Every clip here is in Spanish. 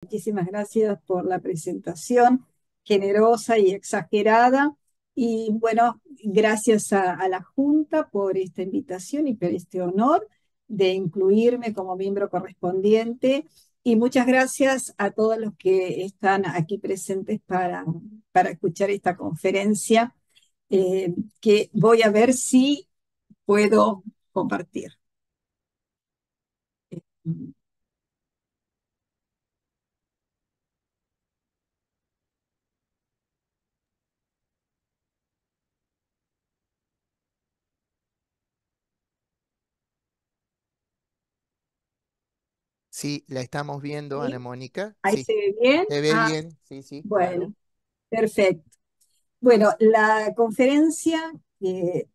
Muchísimas gracias por la presentación generosa y exagerada. Y bueno, gracias a la Junta por esta invitación y por este honor de incluirme como miembro correspondiente. Y muchas gracias a todos los que están aquí presentes para escuchar esta conferencia, que voy a ver si puedo compartir. Sí, la estamos viendo, Ana ¿Sí? Mónica. ¿Ahí Sí, se ve bien? se ve Ah, bien. Sí, sí, bueno, claro. perfecto. Bueno, la conferencia que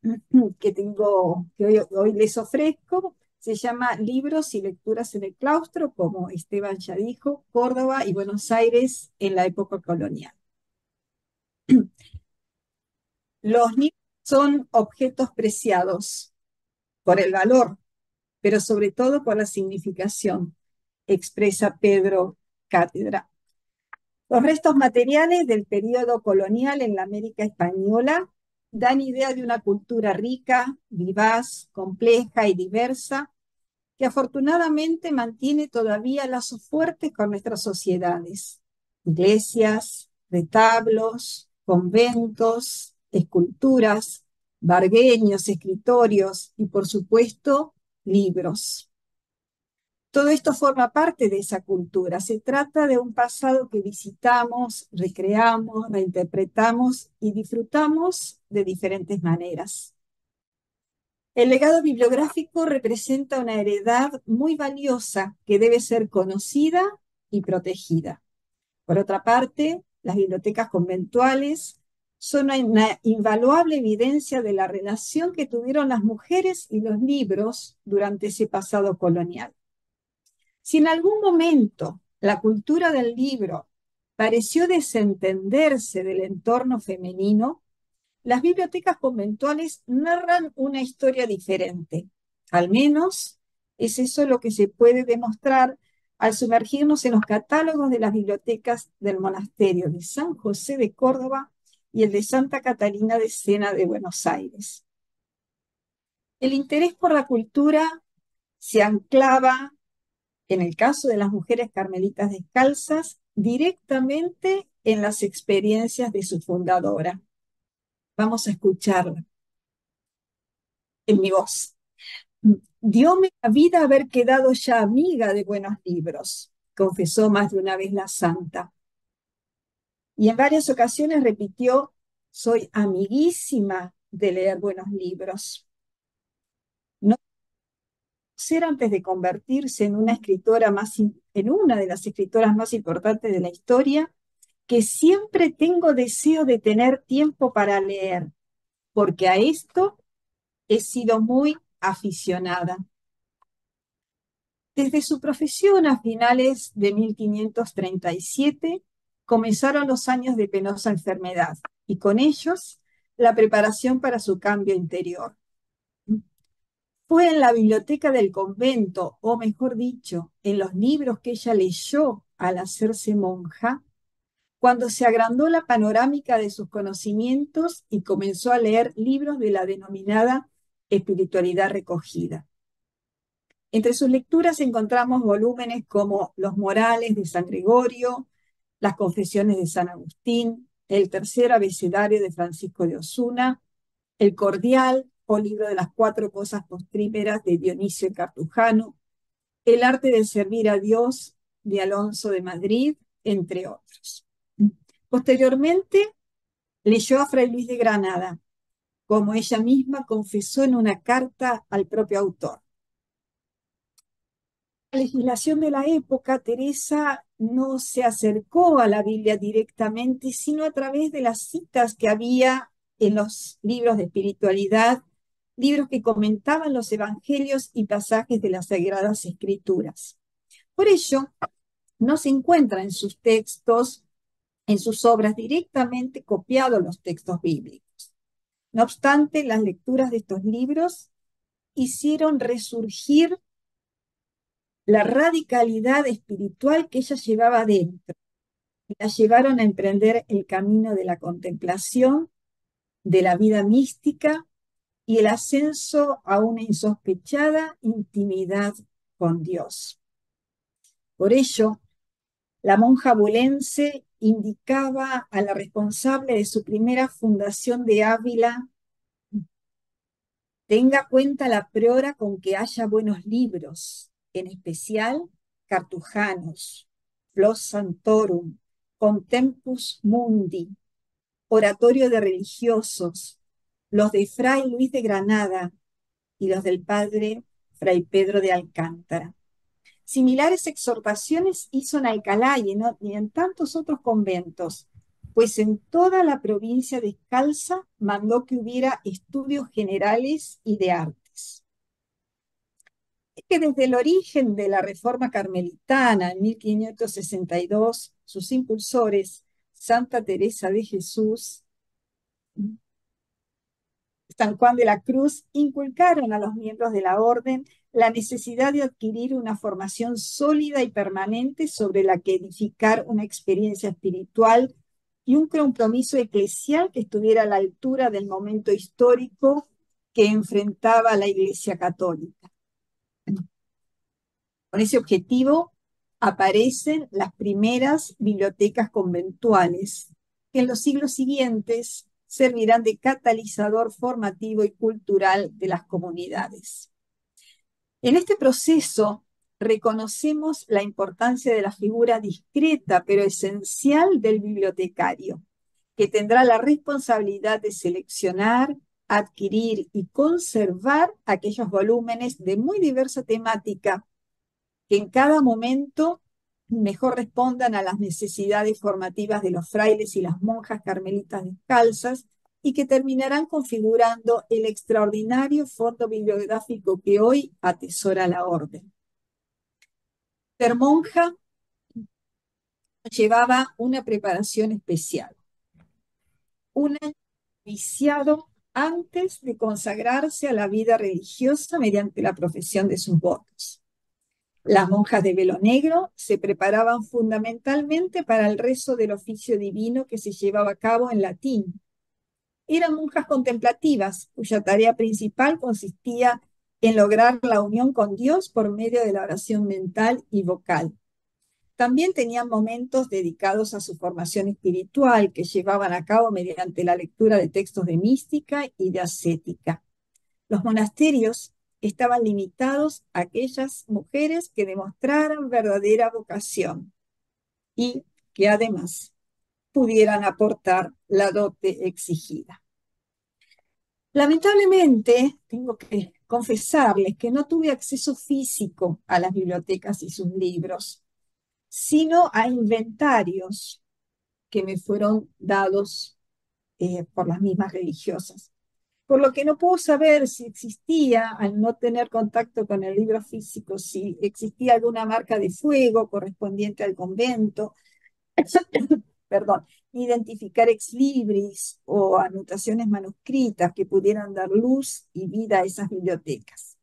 hoy les ofrezco se llama Libros y lecturas en el claustro, como Esteban ya dijo, Córdoba y Buenos Aires en la época colonial. Los libros son objetos preciados por el valor, pero sobre todo por la significación, expresa Pedro Cátedra. Los restos materiales del periodo colonial en la América española dan idea de una cultura rica, vivaz, compleja y diversa, que afortunadamente mantiene todavía lazos fuertes con nuestras sociedades. Iglesias, retablos, conventos, esculturas, vargueños, escritorios y, por supuesto, libros. Todo esto forma parte de esa cultura. Se trata de un pasado que visitamos, recreamos, reinterpretamos y disfrutamos de diferentes maneras. El legado bibliográfico representa una heredad muy valiosa que debe ser conocida y protegida. Por otra parte, las bibliotecas conventuales son una invaluable evidencia de la relación que tuvieron las mujeres y los libros durante ese pasado colonial. Si en algún momento la cultura del libro pareció desentenderse del entorno femenino, las bibliotecas conventuales narran una historia diferente. Al menos es eso lo que se puede demostrar al sumergirnos en los catálogos de las bibliotecas del monasterio de San José de Córdoba y el de Santa Catalina de Siena de Buenos Aires. El interés por la cultura se anclaba, en el caso de las mujeres carmelitas descalzas, directamente en las experiencias de su fundadora. Vamos a escucharla en mi voz. Dióme la vida haber quedado ya amiga de buenos libros, confesó más de una vez la santa. Y en varias ocasiones repitió, soy amiguísima de leer buenos libros. No ser antes de convertirse en una escritora en una de las escritoras más importantes de la historia, que siempre tengo deseo de tener tiempo para leer, porque a esto he sido muy aficionada. Desde su profesión a finales de 1537 comenzaron los años de penosa enfermedad y con ellos la preparación para su cambio interior. Fue en la biblioteca del convento, o mejor dicho, en los libros que ella leyó al hacerse monja, cuando se agrandó la panorámica de sus conocimientos y comenzó a leer libros de la denominada espiritualidad recogida. Entre sus lecturas encontramos volúmenes como Los Morales de San Gregorio, Las Confesiones de San Agustín, el tercer abecedario de Francisco de Osuna, el Cordial o libro de las cuatro cosas postrímeras de Dionisio el Cartujano, el arte de servir a Dios de Alonso de Madrid, entre otros. Posteriormente, leyó a Fray Luis de Granada, como ella misma confesó en una carta al propio autor. La legislación de la época, Teresa no se acercó a la Biblia directamente, sino a través de las citas que había en los libros de espiritualidad, libros que comentaban los evangelios y pasajes de las Sagradas Escrituras. Por ello, no se encuentra en sus textos, en sus obras directamente copiados los textos bíblicos. No obstante, las lecturas de estos libros hicieron resurgir la radicalidad espiritual que ella llevaba dentro. La llevaron a emprender el camino de la contemplación, de la vida mística y el ascenso a una insospechada intimidad con Dios. Por ello, la monja abulense indicaba a la responsable de su primera fundación de Ávila: tenga cuenta la priora con que haya buenos libros, en especial Cartujanos, Flos Santorum, Contempus Mundi, Oratorio de Religiosos, los de Fray Luis de Granada y los del padre Fray Pedro de Alcántara. Similares exhortaciones hizo en Alcalá y en tantos otros conventos, pues en toda la provincia descalza mandó que hubiera estudios generales y de artes. Es que desde el origen de la Reforma Carmelitana en 1562, sus impulsores, Santa Teresa de Jesús, San Juan de la Cruz, inculcaron a los miembros de la orden la necesidad de adquirir una formación sólida y permanente sobre la que edificar una experiencia espiritual y un compromiso eclesial que estuviera a la altura del momento histórico que enfrentaba la Iglesia Católica. Con ese objetivo aparecen las primeras bibliotecas conventuales, que en los siglos siguientes servirán de catalizador formativo y cultural de las comunidades. En este proceso reconocemos la importancia de la figura discreta pero esencial del bibliotecario, que tendrá la responsabilidad de seleccionar, adquirir y conservar aquellos volúmenes de muy diversa temática que en cada momento mejor respondan a las necesidades formativas de los frailes y las monjas carmelitas descalzas y que terminarán configurando el extraordinario fondo bibliográfico que hoy atesora la orden. Ser monja llevaba una preparación especial, un año iniciado antes de consagrarse a la vida religiosa mediante la profesión de sus votos. Las monjas de velo negro se preparaban fundamentalmente para el rezo del oficio divino que se llevaba a cabo en latín. Eran monjas contemplativas, cuya tarea principal consistía en lograr la unión con Dios por medio de la oración mental y vocal. También tenían momentos dedicados a su formación espiritual, que llevaban a cabo mediante la lectura de textos de mística y de ascética. Los monasterios estaban limitados a aquellas mujeres que demostraran verdadera vocación y que además pudieran aportar la dote exigida. Lamentablemente, tengo que confesarles que no tuve acceso físico a las bibliotecas y sus libros, sino a inventarios que me fueron dados por las mismas religiosas. Por lo que no puedo saber si existía, al no tener contacto con el libro físico, si existía alguna marca de fuego correspondiente al convento, perdón, identificar ex libris o anotaciones manuscritas que pudieran dar luz y vida a esas bibliotecas.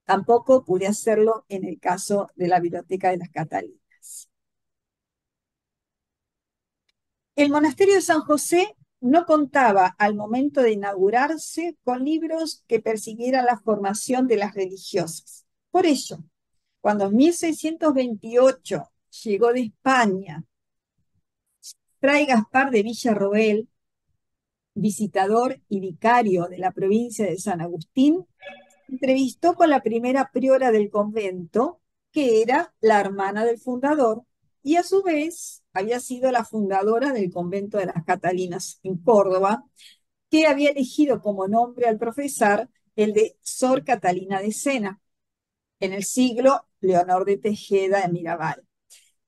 Tampoco pude hacerlo en el caso de la Biblioteca de las Catalinas. El monasterio de San José no contaba al momento de inaugurarse con libros que persiguieran la formación de las religiosas. Por ello, cuando en 1628 llegó de España Fray Gaspar de Villarroel, visitador y vicario de la provincia de San Agustín, entrevistó con la primera priora del convento, que era la hermana del fundador, y a su vez había sido la fundadora del convento de las Catalinas en Córdoba, que había elegido como nombre al profesar el de Sor Catalina de Sena, en el siglo Leonor de Tejeda de Mirabal.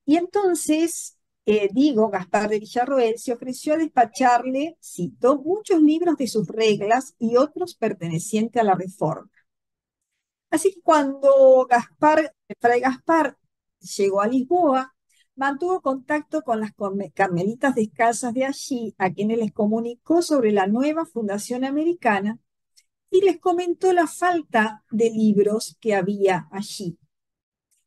Y entonces, Gaspar de Villarroel se ofreció a despacharle, cito, muchos libros de sus reglas y otros pertenecientes a la Reforma. Así que cuando Fray Gaspar llegó a Lisboa, mantuvo contacto con las carmelitas descalzas de allí, a quienes les comunicó sobre la nueva fundación americana y les comentó la falta de libros que había allí.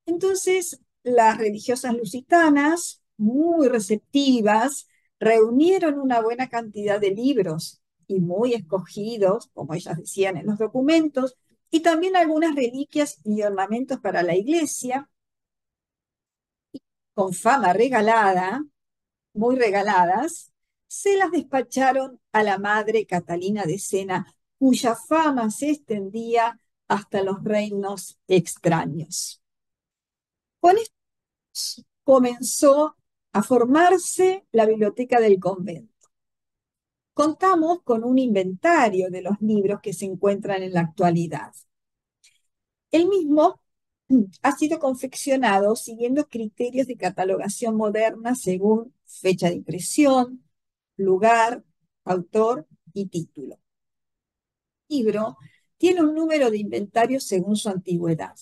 Entonces, las religiosas lusitanas, muy receptivas, reunieron una buena cantidad de libros y muy escogidos, como ellas decían en los documentos, y también algunas reliquias y ornamentos para la iglesia, con fama regalada, muy regaladas, se las despacharon a la madre Catalina de Sena, cuya fama se extendía hasta los reinos extraños. Con esto comenzó a formarse la biblioteca del convento. Contamos con un inventario de los libros que se encuentran en la actualidad. El mismo ha sido confeccionado siguiendo criterios de catalogación moderna según fecha de impresión, lugar, autor y título. El libro tiene un número de inventario según su antigüedad.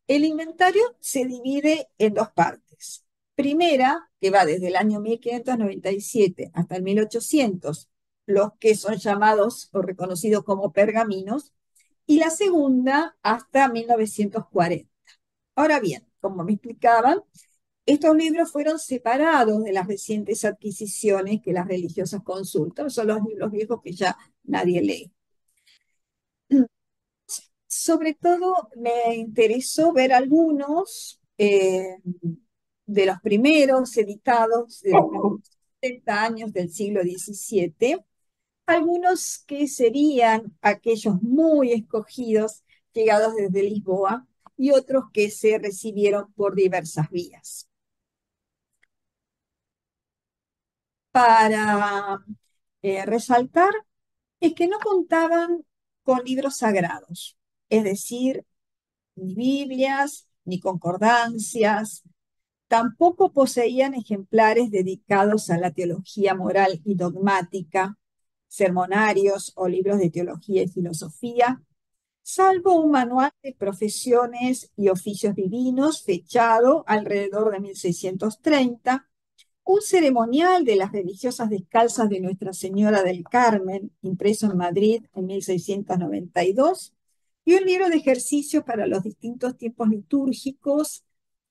El inventario se divide en dos partes. Primera, que va desde el año 1597 hasta el 1800, los que son llamados o reconocidos como pergaminos, y la segunda hasta 1940. Ahora bien, como me explicaban, estos libros fueron separados de las recientes adquisiciones que las religiosas consultan, son los libros viejos que ya nadie lee. Sobre todo me interesó ver algunos de los primeros editados de los primeros 70 años del siglo XVII, algunos que serían aquellos muy escogidos llegados desde Lisboa y otros que se recibieron por diversas vías. Para resaltar es que no contaban con libros sagrados, es decir, ni Biblias, ni concordancias, tampoco poseían ejemplares dedicados a la teología moral y dogmática, sermonarios o libros de teología y filosofía, salvo un manual de profesiones y oficios divinos fechado alrededor de 1630, un ceremonial de las religiosas descalzas de Nuestra Señora del Carmen, impreso en Madrid en 1692, y un libro de ejercicios para los distintos tiempos litúrgicos,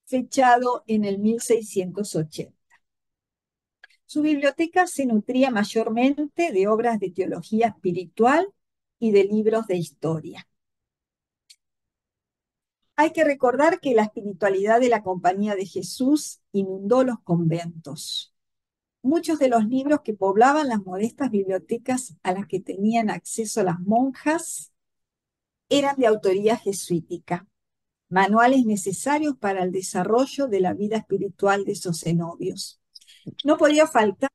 fechado en el 1680. Su biblioteca se nutría mayormente de obras de teología espiritual y de libros de historia. Hay que recordar que la espiritualidad de la Compañía de Jesús inundó los conventos. Muchos de los libros que poblaban las modestas bibliotecas a las que tenían acceso las monjas eran de autoría jesuítica, manuales necesarios para el desarrollo de la vida espiritual de esos cenobios. No podía faltar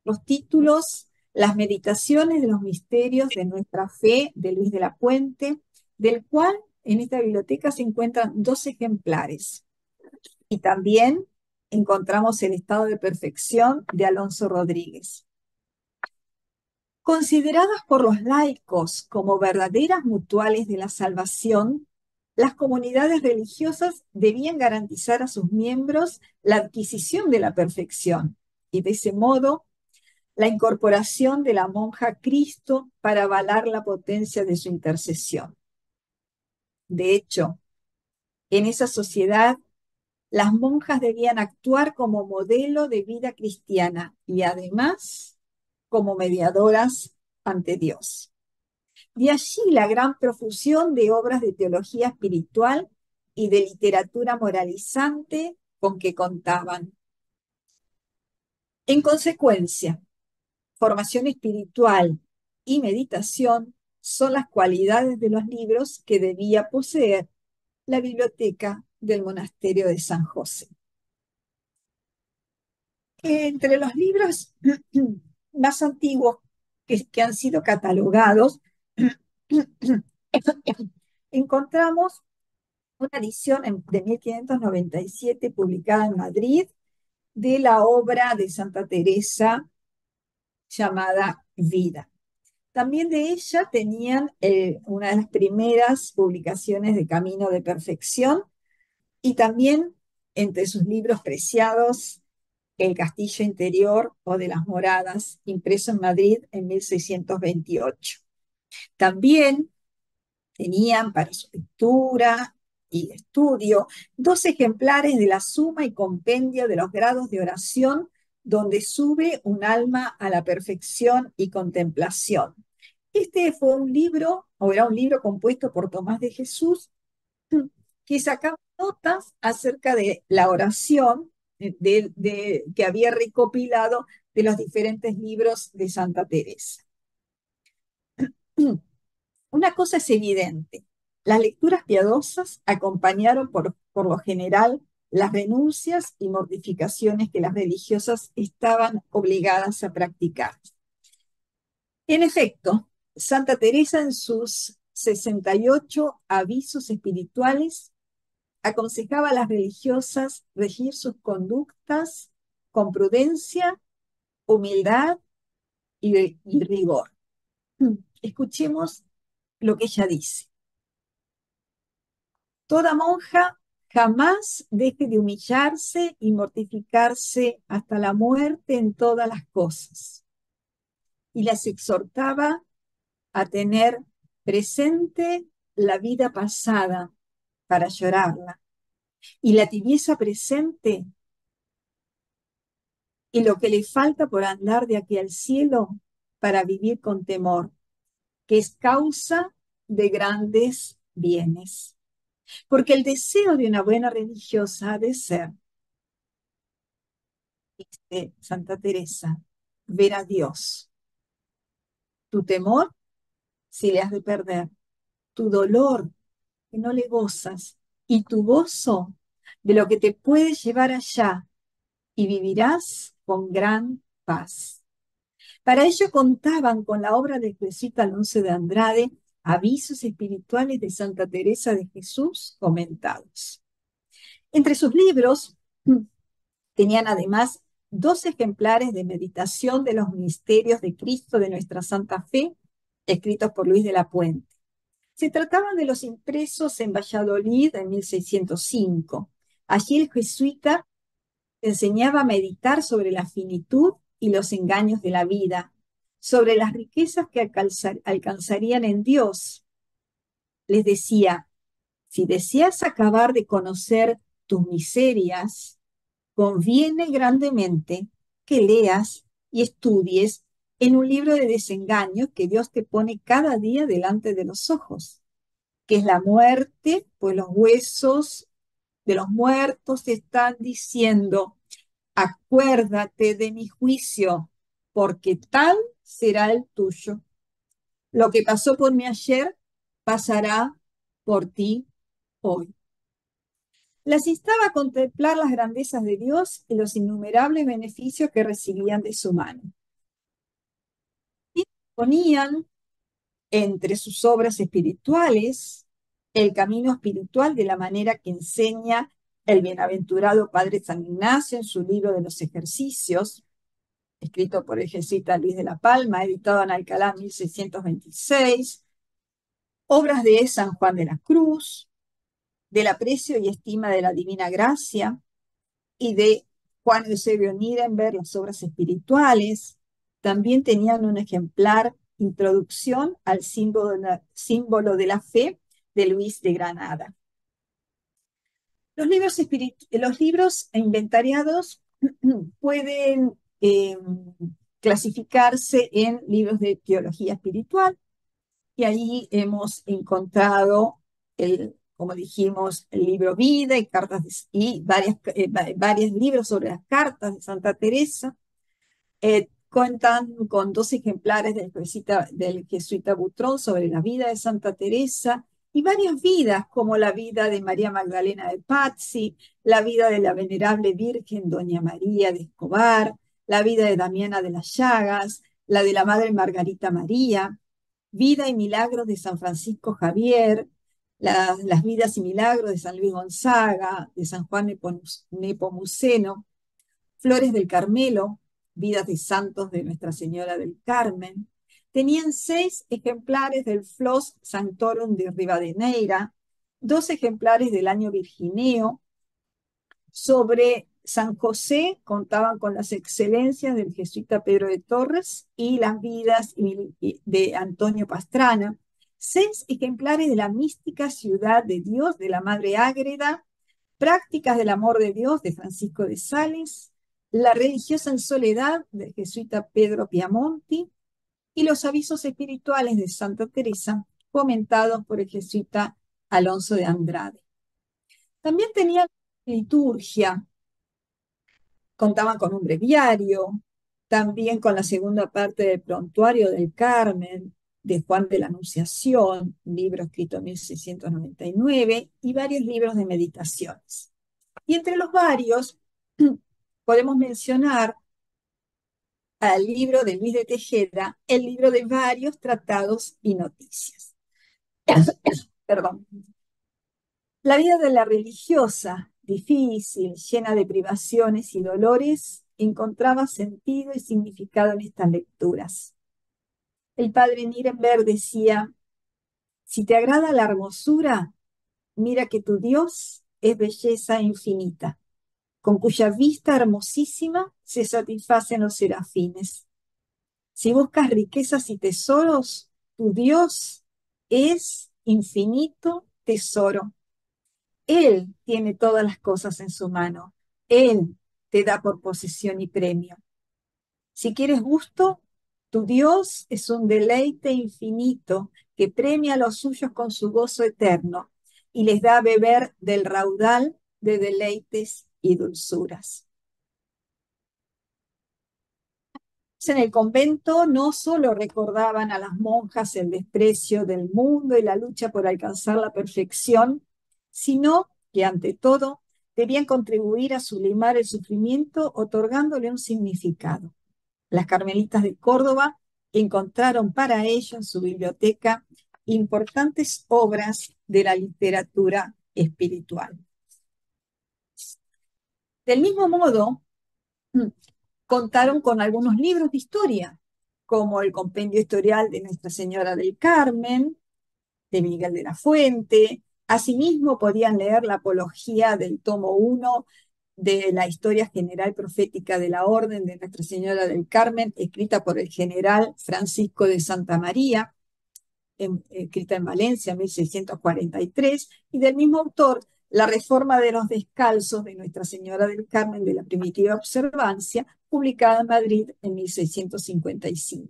los títulos, las meditaciones de los misterios de nuestra fe de Luis de la Puente, del cual en esta biblioteca se encuentran 2 ejemplares. Y también encontramos el estado de perfección de Alonso Rodríguez. Consideradas por los laicos como verdaderas mutuales de la salvación, las comunidades religiosas debían garantizar a sus miembros la adquisición de la perfección y de ese modo la incorporación de la monja a Cristo para avalar la potencia de su intercesión. De hecho, en esa sociedad, las monjas debían actuar como modelo de vida cristiana y además como mediadoras ante Dios. De allí la gran profusión de obras de teología espiritual y de literatura moralizante con que contaban. En consecuencia, formación espiritual y meditación son las cualidades de los libros que debía poseer la biblioteca del monasterio de San José. Entre los libros más antiguos que han sido catalogados, encontramos una edición de 1597 publicada en Madrid de la obra de Santa Teresa llamada Vida. También de ella tenían una de las primeras publicaciones de Camino de Perfección y también entre sus libros preciados El Castillo Interior o de las Moradas, impreso en Madrid en 1628. También tenían para su lectura y estudio, 2 ejemplares de la Suma y Compendio de los grados de oración, donde sube un alma a la perfección y contemplación. Este fue un libro, o era un libro compuesto por Tomás de Jesús, que sacaba notas acerca de la oración que había recopilado de los diferentes libros de Santa Teresa. Una cosa es evidente, las lecturas piadosas acompañaron por lo general las renuncias y mortificaciones que las religiosas estaban obligadas a practicar. En efecto, Santa Teresa en sus 68 avisos espirituales aconsejaba a las religiosas regir sus conductas con prudencia, humildad y rigor. Escuchemos lo que ella dice. Toda monja jamás deje de humillarse y mortificarse hasta la muerte en todas las cosas. Y las exhortaba a tener presente la vida pasada para llorarla y la tibieza presente y lo que le falta por andar de aquí al cielo para vivir con temor, que es causa de grandes bienes. Porque el deseo de una buena religiosa ha de ser, dice Santa Teresa, ver a Dios. Tu temor, si le has de perder, tu dolor, que no le gozas, y tu gozo de lo que te puede llevar allá, y vivirás con gran paz. Para ello contaban con la obra del jesuita Alonso de Andrade, Avisos Espirituales de Santa Teresa de Jesús comentados. Entre sus libros tenían además 2 ejemplares de meditación de los misterios de Cristo de nuestra Santa Fe, escritos por Luis de la Puente. Se trataban de los impresos en Valladolid en 1605. Allí el jesuita enseñaba a meditar sobre la finitud y los engaños de la vida, sobre las riquezas que alcanzarían en Dios. Les decía, si deseas acabar de conocer tus miserias, conviene grandemente que leas y estudies en un libro de desengaños que Dios te pone cada día delante de los ojos, que es la muerte, pues los huesos de los muertos te están diciendo, acuérdate de mi juicio, porque tal será el tuyo. Lo que pasó por mí ayer, pasará por ti hoy. Las instaba a contemplar las grandezas de Dios y los innumerables beneficios que recibían de su mano. Y ponían entre sus obras espirituales el camino espiritual de la manera que enseña el bienaventurado Padre San Ignacio en su libro de los ejercicios, escrito por el jesuita Luis de la Palma, editado en Alcalá 1626, obras de San Juan de la Cruz, del aprecio y estima de la divina gracia, y de Juan Eusebio Nirenberg, las obras espirituales. También tenían un ejemplar, Introducción al símbolo de la fe, de Luis de Granada. Los libros inventariados pueden clasificarse en libros de teología espiritual, y ahí hemos encontrado, como dijimos, el libro Vida y cartas y varios libros sobre las cartas de Santa Teresa. Cuentan con 2 ejemplares del jesuita Butrón sobre la vida de Santa Teresa y varias vidas, como la vida de María Magdalena de Pazzi, la vida de la venerable Virgen Doña María de Escobar, la vida de Damiana de las Llagas, la de la Madre Margarita María, vida y milagros de San Francisco Javier, las vidas y milagros de San Luis Gonzaga, de San Juan Nepomuceno, Flores del Carmelo, vidas de santos de Nuestra Señora del Carmen. Tenían 6 ejemplares del Flos Sanctorum de Rivadeneira, 2 ejemplares del Año Virgineo. Sobre San José contaban con las excelencias del jesuita Pedro de Torres y las vidas de Antonio Pastrana. 6 ejemplares de la mística Ciudad de Dios de la Madre Ágreda, Prácticas del Amor de Dios de Francisco de Sales, La religiosa en soledad del jesuita Pedro Piamonti y Los avisos espirituales de Santa Teresa, comentados por el jesuita Alonso de Andrade. También tenían liturgia, contaban con un breviario, también con la segunda parte del Prontuario del Carmen, de Juan de la Anunciación, un libro escrito en 1699, y varios libros de meditaciones. Y entre los varios podemos mencionar al libro de Luis de Tejeda, el libro de varios tratados y noticias. Perdón. La vida de la religiosa, difícil, llena de privaciones y dolores, encontraba sentido y significado en estas lecturas. El padre Nirenberg decía, si te agrada la hermosura, mira que tu Dios es belleza infinita, con cuya vista hermosísima se satisfacen los serafines. Si buscas riquezas y tesoros, tu Dios es infinito tesoro. Él tiene todas las cosas en su mano. Él te da por posesión y premio. Si quieres gusto, tu Dios es un deleite infinito que premia a los suyos con su gozo eterno y les da a beber del raudal de deleites y dulzuras. En el convento no solo recordaban a las monjas el desprecio del mundo y la lucha por alcanzar la perfección, sino que ante todo debían contribuir a sublimar el sufrimiento otorgándole un significado. Las carmelitas de Córdoba encontraron para ello en su biblioteca importantes obras de la literatura espiritual. Del mismo modo, contaron con algunos libros de historia, como el Compendio Historial de Nuestra Señora del Carmen, de Miguel de la Fuente. Asimismo, podían leer la apología del tomo 1 de la Historia General Profética de la Orden de Nuestra Señora del Carmen, escrita por el general Francisco de Santa María, escrita en Valencia en 1643, y del mismo autor, La Reforma de los Descalzos de Nuestra Señora del Carmen de la Primitiva Observancia, publicada en Madrid en 1655.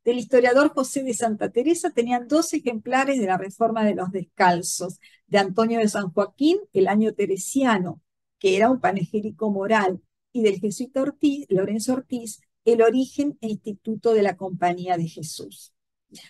Del historiador José de Santa Teresa tenían 2 ejemplares de la Reforma de los Descalzos, de Antonio de San Joaquín, el año teresiano, que era un panegírico moral, y del jesuita Lorenzo Ortiz, el origen e instituto de la Compañía de Jesús.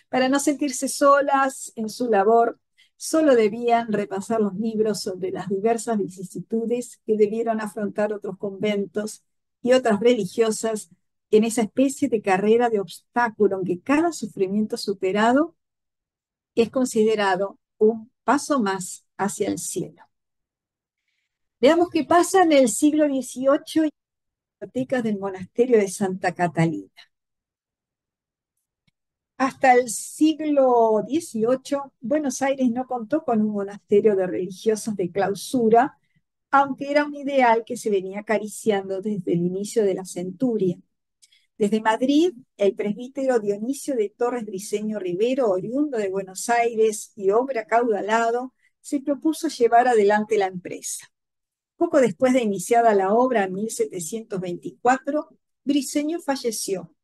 Para no sentirse solas en su labor, solo debían repasar los libros sobre las diversas vicisitudes que debieron afrontar otros conventos y otras religiosas en esa especie de carrera de obstáculo en que cada sufrimiento superado es considerado un paso más hacia el cielo. Veamos qué pasa en el siglo XVIII y en las bibliotecas del monasterio de Santa Catalina. Hasta el siglo XVIII, Buenos Aires no contó con un monasterio de religiosos de clausura, aunque era un ideal que se venía acariciando desde el inicio de la centuria. Desde Madrid, el presbítero Dionisio de Torres Briceño Rivero, oriundo de Buenos Aires y hombre acaudalado, se propuso llevar adelante la empresa. Poco después de iniciada la obra en 1724, Briceño falleció.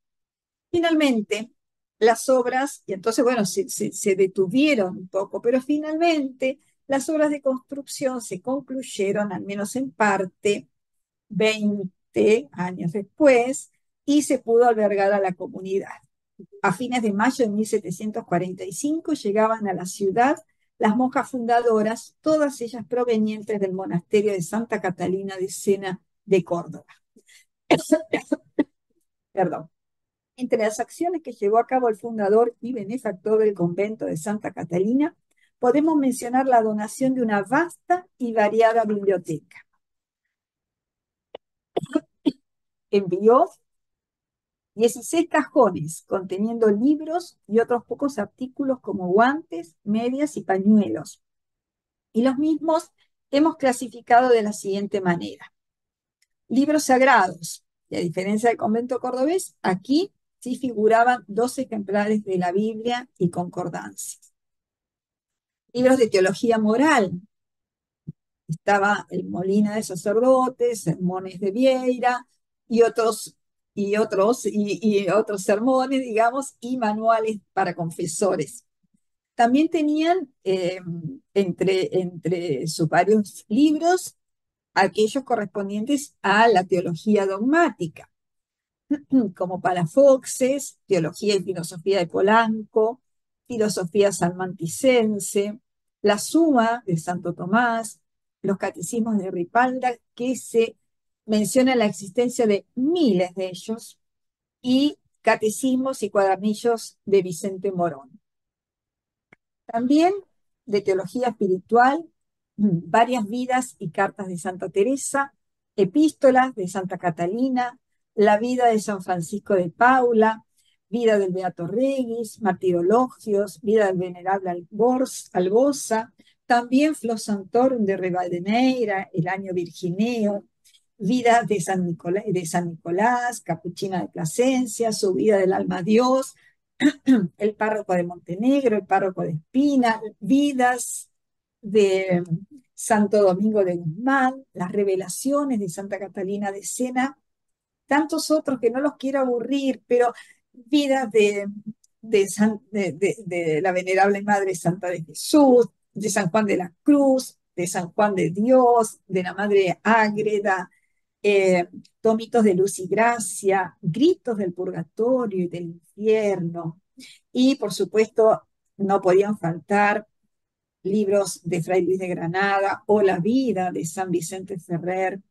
Finalmente, las obras, y entonces, bueno, se detuvieron un poco, pero finalmente las obras de construcción se concluyeron, al menos en parte, 20 años después, y se pudo albergar a la comunidad. A fines de mayo de 1745 llegaban a la ciudad las monjas fundadoras, todas ellas provenientes del monasterio de Santa Catalina de Sena de Córdoba. Perdón. Entre las acciones que llevó a cabo el fundador y benefactor del convento de Santa Catalina, podemos mencionar la donación de una vasta y variada biblioteca. Envió 16 cajones conteniendo libros y otros pocos artículos como guantes, medias y pañuelos. Y los mismos hemos clasificado de la siguiente manera. Libros sagrados. Y a diferencia del convento cordobés, aquí sí figuraban 2 ejemplares de la Biblia y concordancias. Libros de teología moral. Estaba el Molina de Sacerdotes, Sermones de Vieira y otros sermones, digamos, y manuales para confesores. También tenían entre sus varios libros aquellos correspondientes a la teología dogmática, como Palafoxes, Teología y Filosofía de Polanco, Filosofía salmanticense, la Suma de Santo Tomás, los catecismos de Ripalda, que se menciona la existencia de miles de ellos, y catecismos y cuadernillos de Vicente Morón. También de teología espiritual, varias vidas y cartas de Santa Teresa, epístolas de Santa Catalina, la vida de San Francisco de Paula, vida del Beato Regis, martirologios, vida del venerable Albosa, también Flos Santorum de Rivadeneira, el año virgineo, vida de San Nicolás, Capuchina de Plasencia, su vida del alma a Dios, el párroco de Montenegro, el párroco de Espina, vidas de Santo Domingo de Guzmán, las revelaciones de Santa Catalina de Siena, tantos otros que no los quiero aburrir, pero vidas de la venerable Madre Santa de Jesús, de San Juan de la Cruz, de San Juan de Dios, de la Madre Ágreda, eh, tomitos de luz y gracia, gritos del purgatorio y del infierno. Y por supuesto, no podían faltar libros de Fray Luis de Granada o la vida de San Vicente Ferrer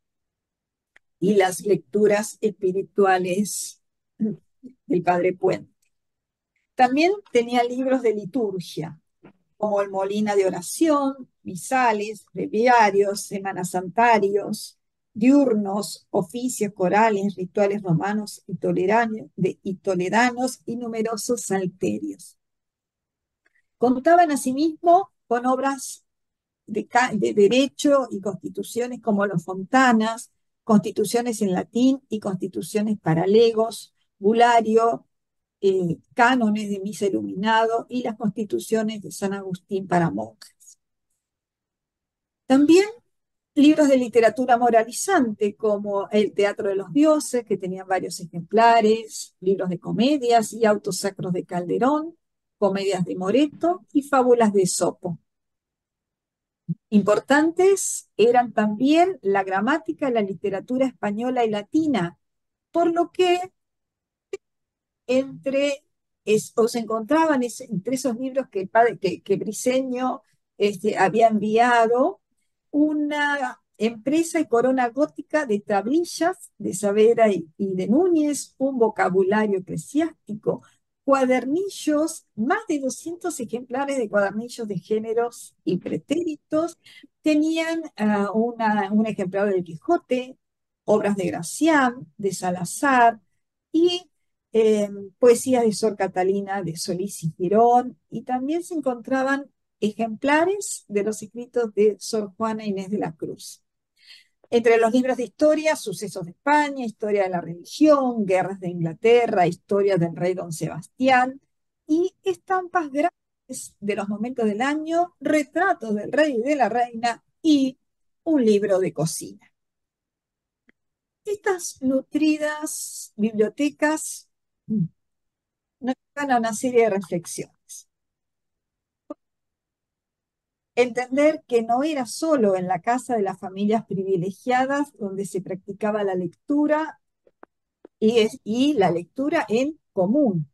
y las lecturas espirituales del Padre Puente. También tenía libros de liturgia, como el Molina de Oración, misales, breviarios, semanasantarios, diurnos, oficios, corales, rituales romanos y toledanos y numerosos salterios. Contaban asimismo con obras de derecho y constituciones como los Fontanas, constituciones en latín y constituciones para legos, bulario, cánones de misa iluminado y las constituciones de San Agustín para monjas. También libros de literatura moralizante como El Teatro de los Dioses, que tenían varios ejemplares, libros de comedias y autos sacros de Calderón, comedias de Moreto y fábulas de Esopo. Importantes eran también la gramática, la literatura española y latina, por lo que os encontraban entre esos libros que, que Briceño había enviado una empresa y corona gótica de tablillas de Saavedra y de Núñez, un vocabulario eclesiástico, cuadernillos, más de 200 ejemplares de cuadernillos de géneros y pretéritos, tenían un ejemplar del Quijote, obras de Gracián, de Salazar y eh, poesías de Sor Catalina de Solís y Girón, y también se encontraban ejemplares de los escritos de Sor Juana Inés de la Cruz. Entre los libros de historia, sucesos de España, historia de la religión, guerras de Inglaterra, historia del rey Don Sebastián, y estampas grandes de los momentos del año, retratos del rey y de la reina, y un libro de cocina. Estas nutridas bibliotecas nos llevan a una serie de reflexiones. Entender que no era solo en la casa de las familias privilegiadas donde se practicaba la lectura y la lectura en común.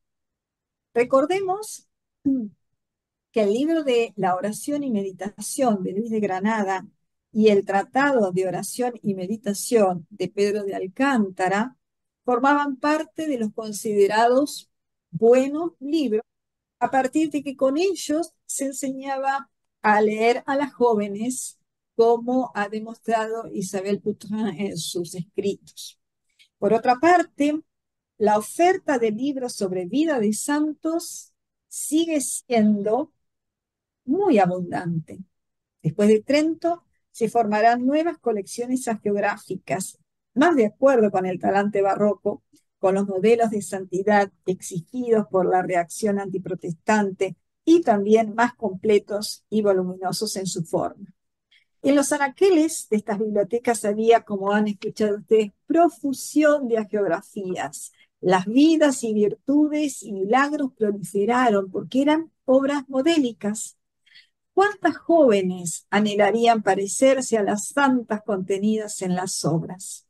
Recordemos que el libro de la oración y meditación de Luis de Granada y el tratado de oración y meditación de Pedro de Alcántara formaban parte de los considerados buenos libros, a partir de que con ellos se enseñaba a leer a las jóvenes, como ha demostrado Isabel Putrin en sus escritos. Por otra parte, la oferta de libros sobre vida de santos sigue siendo muy abundante. Después de Trento, se formarán nuevas colecciones hagiográficas, más de acuerdo con el talante barroco, con los modelos de santidad exigidos por la reacción antiprotestante y también más completos y voluminosos en su forma. En los anaqueles de estas bibliotecas había, como han escuchado ustedes, profusión de hagiografías. Las vidas y virtudes y milagros proliferaron porque eran obras modélicas. ¿Cuántas jóvenes anhelarían parecerse a las santas contenidas en las obras?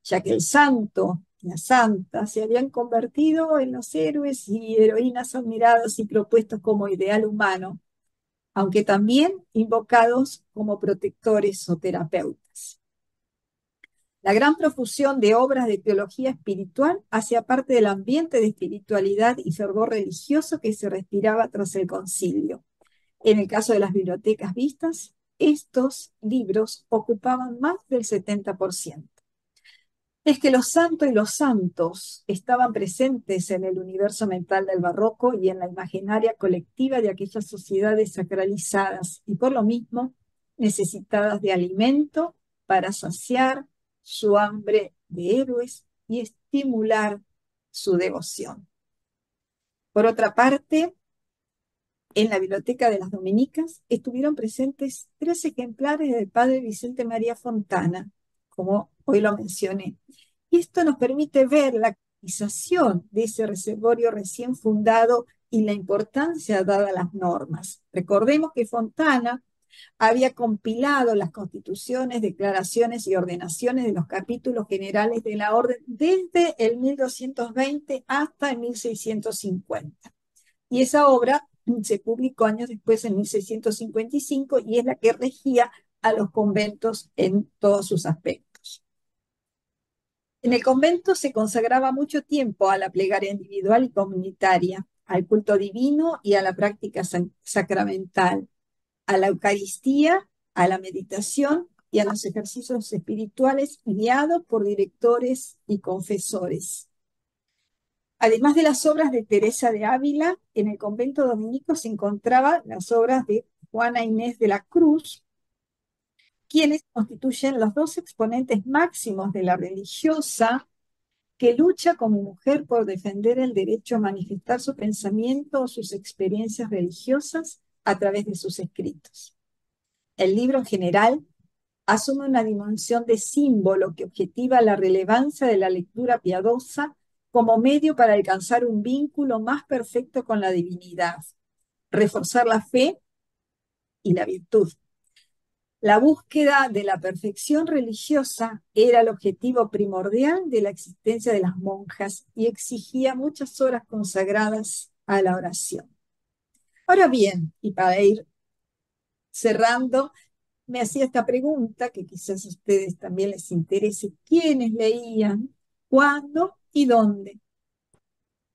Ya que el santo y la santa se habían convertido en los héroes y heroínas admirados y propuestos como ideal humano, aunque también invocados como protectores o terapeutas. La gran profusión de obras de teología espiritual hacía parte del ambiente de espiritualidad y fervor religioso que se respiraba tras el concilio. En el caso de las bibliotecas vistas, estos libros ocupaban más del 70%. Es que los santos y los santos estaban presentes en el universo mental del barroco y en la imaginaria colectiva de aquellas sociedades sacralizadas y por lo mismo necesitadas de alimento para saciar su hambre de héroes y estimular su devoción. Por otra parte, en la biblioteca de las Dominicas estuvieron presentes 3 ejemplares del padre Vicente María Fontana, como hoy lo mencioné. Y esto nos permite ver la actualización de ese reservorio recién fundado y la importancia dada a las normas. Recordemos que Fontana había compilado las constituciones, declaraciones y ordenaciones de los capítulos generales de la orden desde el 1220 hasta el 1650. Y esa obra se publicó años después, en 1655, y es la que regía a los conventos en todos sus aspectos. En el convento se consagraba mucho tiempo a la plegaria individual y comunitaria, al culto divino y a la práctica sacramental, a la Eucaristía, a la meditación y a los ejercicios espirituales guiados por directores y confesores. Además de las obras de Teresa de Ávila, en el convento dominico se encontraban las obras de Juana Inés de la Cruz, quienes constituyen los 2 exponentes máximos de la religiosa que lucha como mujer por defender el derecho a manifestar su pensamiento o sus experiencias religiosas a través de sus escritos. El libro en general asume una dimensión de símbolo que objetiva la relevancia de la lectura piadosa como medio para alcanzar un vínculo más perfecto con la divinidad, reforzar la fe y la virtud. La búsqueda de la perfección religiosa era el objetivo primordial de la existencia de las monjas y exigía muchas horas consagradas a la oración. Ahora bien, y para ir cerrando, me hacía esta pregunta que quizás a ustedes también les interese: ¿quiénes leían, cuándo y dónde?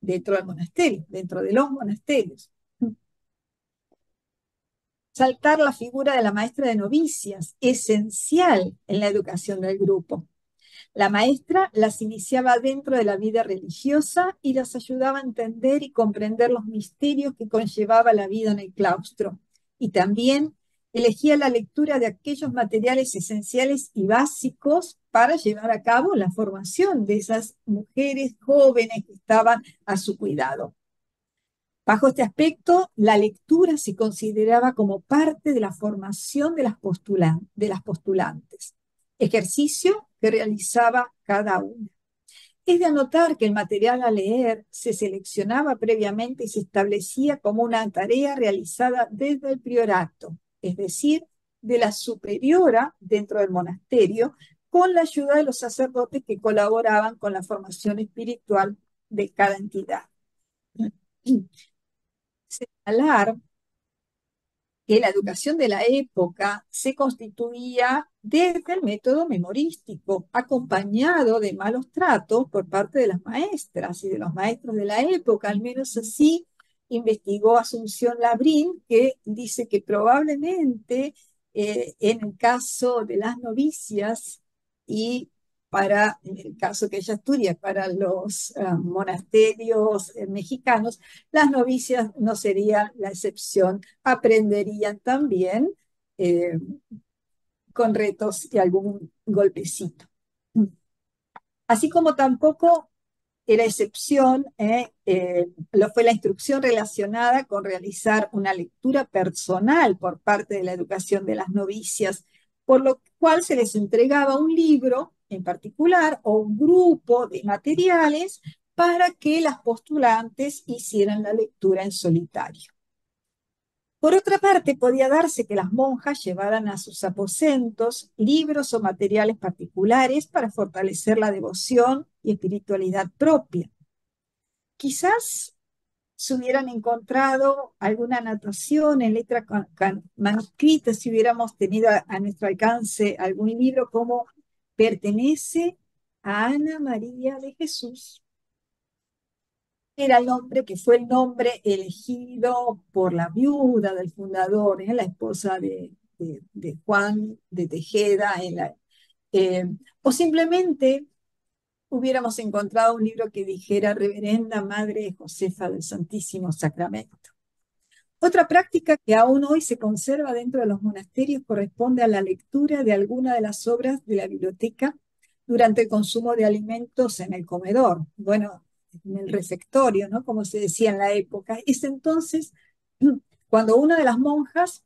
Dentro del monasterio, dentro de los monasterios. Saltar la figura de la maestra de novicias, esencial en la educación del grupo. La maestra las iniciaba dentro de la vida religiosa y las ayudaba a entender y comprender los misterios que conllevaba la vida en el claustro. Y también elegía la lectura de aquellos materiales esenciales y básicos para llevar a cabo la formación de esas mujeres jóvenes que estaban a su cuidado. Bajo este aspecto, la lectura se consideraba como parte de la formación de las postulantes, ejercicio que realizaba cada una. Es de anotar que el material a leer se seleccionaba previamente y se establecía como una tarea realizada desde el priorato, es decir, de la superiora dentro del monasterio, con la ayuda de los sacerdotes que colaboraban con la formación espiritual de cada entidad. Señalar que la educación de la época se constituía desde el método memorístico, acompañado de malos tratos por parte de las maestras y de los maestros de la época. Al menos así investigó Asunción Labrín, que dice que probablemente en el caso de las novicias y en el caso que ella estudia, para los monasterios mexicanos, las novicias no serían la excepción, aprenderían también eh, con retos y algún golpecito. Así como tampoco era excepción, lo fue la instrucción relacionada con realizar una lectura personal por parte de la educación de las novicias, por lo cual se les entregaba un libro en particular o un grupo de materiales para que las postulantes hicieran la lectura en solitario. Por otra parte, podía darse que las monjas llevaran a sus aposentos libros o materiales particulares para fortalecer la devoción y espiritualidad propia. Quizás se hubieran encontrado alguna anotación en letra manuscrita si hubiéramos tenido a nuestro alcance algún libro como pertenece a Ana María de Jesús. Era el nombre que fue el nombre elegido por la viuda del fundador, la esposa de Juan de Tejeda, eh, o simplemente hubiéramos encontrado un libro que dijera Reverenda Madre Josefa del Santísimo Sacramento. Otra práctica que aún hoy se conserva dentro de los monasterios corresponde a la lectura de alguna de las obras de la biblioteca durante el consumo de alimentos en el comedor, bueno, en el refectorio, ¿no? Como se decía en la época. Es entonces cuando una de las monjas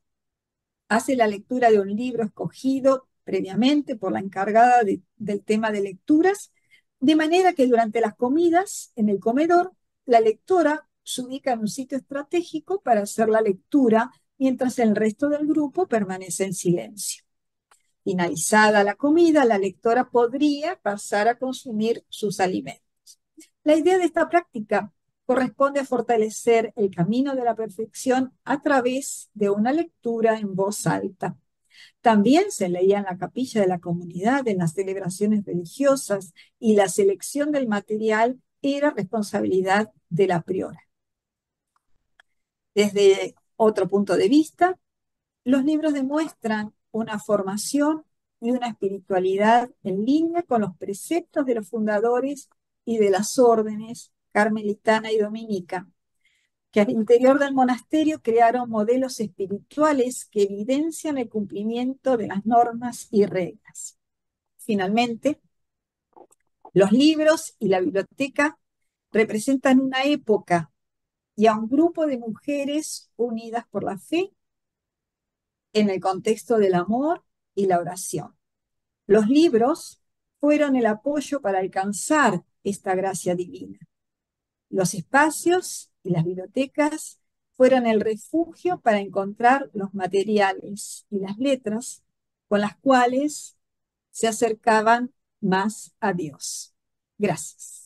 hace la lectura de un libro escogido previamente por la encargada del tema de lecturas, de manera que durante las comidas en el comedor, la lectora se ubica en un sitio estratégico para hacer la lectura, mientras el resto del grupo permanece en silencio. Finalizada la comida, la lectora podría pasar a consumir sus alimentos. La idea de esta práctica corresponde a fortalecer el camino de la perfección a través de una lectura en voz alta. También se leía en la capilla de la comunidad, en las celebraciones religiosas, y la selección del material era responsabilidad de la priora. Desde otro punto de vista, los libros demuestran una formación y una espiritualidad en línea con los preceptos de los fundadores y de las órdenes carmelitana y dominica, que al interior del monasterio crearon modelos espirituales que evidencian el cumplimiento de las normas y reglas. Finalmente, los libros y la biblioteca representan una época y a un grupo de mujeres unidas por la fe en el contexto del amor y la oración. Los libros fueron el apoyo para alcanzar esta gracia divina. Los espacios y las bibliotecas fueron el refugio para encontrar los materiales y las letras con las cuales se acercaban más a Dios. Gracias.